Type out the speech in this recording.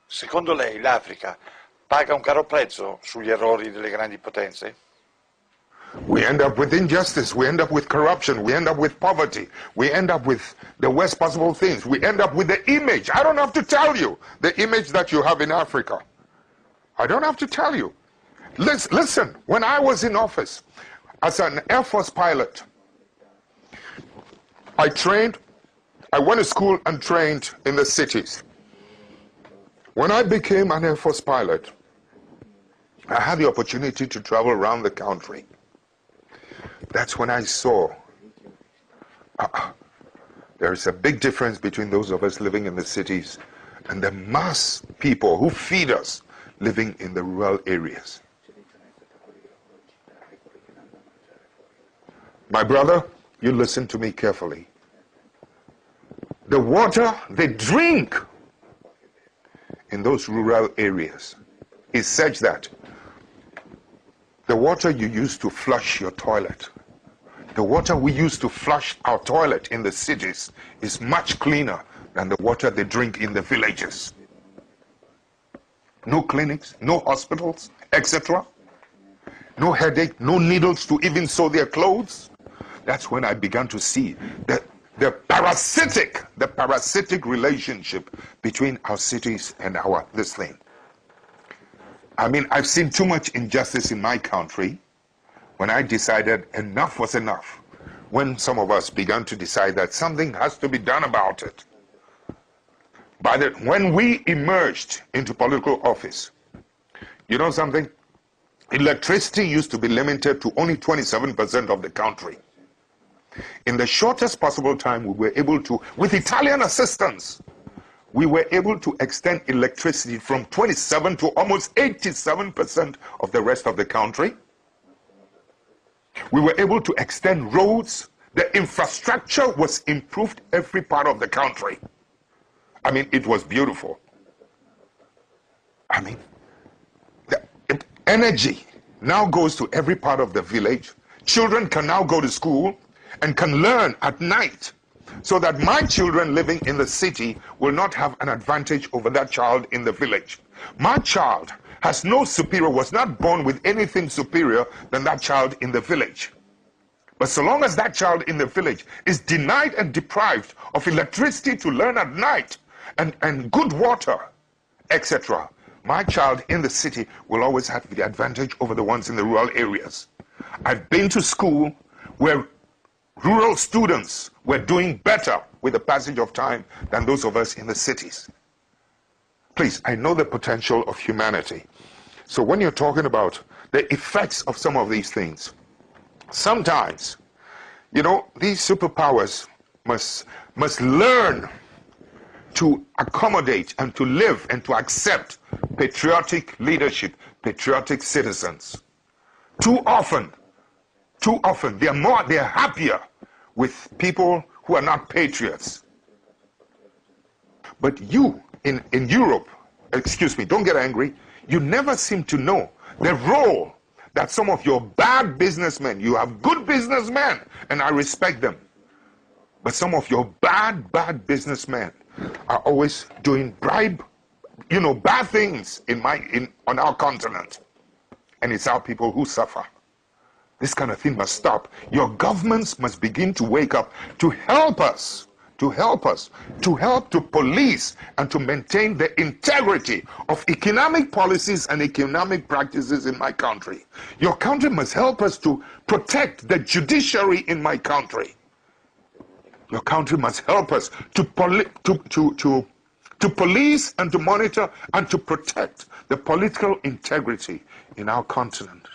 Secondo lei l'Africa paga un caro prezzo sugli errori delle grandi potenze? We end up with injustice, we end up with corruption, we end up with poverty, we end up with the worst possible things, we end up with the image. I don't have to tell you the image that you have in Africa. I don't have to tell you. Listen, when I was in office as an Air Force pilot, I went to school and trained in the cities. When I became an Air Force pilot, I had the opportunity to travel around the country. That's when I saw there is a big difference between those of us living in the cities and the mass people who feed us living in the rural areas. My brother, you listen to me carefully. The water they drink in those rural areas is such that the water you use to flush your toilet, the water we use to flush our toilet in the cities is much cleaner than the water they drink in the villages. No clinics, no hospitals, etc. No headache, no needles to even sew their clothes. That's when I began to see the parasitic relationship between our cities and this thing. I mean, I've seen too much injustice in my country when I decided enough was enough. When some of us began to decide that something has to be done about it. When we emerged into political office, you know something? Electricity used to be limited to only 27% of the country. In the shortest possible time, we were able to, with Italian assistance, we were able to extend electricity from 27 to almost 87% of the rest of the country. We were able to extend roads. The infrastructure was improved every part of the country. I mean, it was beautiful. I mean, the energy now goes to every part of the village. Children can now go to school and can learn at night, so that my children living in the city will not have an advantage over that child in the village. My child has no superior, was not born with anything superior than that child in the village. But so long as that child in the village is denied and deprived of electricity to learn at night and good water, etc., my child in the city will always have the advantage over the ones in the rural areas. I've been to school where rural students were doing better with the passage of time than those of us in the cities. Please, I know the potential of humanity. So when you're talking about the effects of some of these things, sometimes, you know, these superpowers must learn to accommodate and to live and to accept patriotic leadership, patriotic citizens. Too often, they're happier with people who are not patriots. But you, in Europe, excuse me, don't get angry, you never seem to know the role that some of your bad businessmen, you have good businessmen, and I respect them, but some of your bad businessmen are always doing bad things on our continent. And it's our people who suffer. This kind of thing must stop. Your governments must begin to wake up to help us, to help to police and to maintain the integrity of economic policies and economic practices in my country. Your country must help us to protect the judiciary in my country. Your country must help us to police and to monitor and to protect the political integrity in our continent.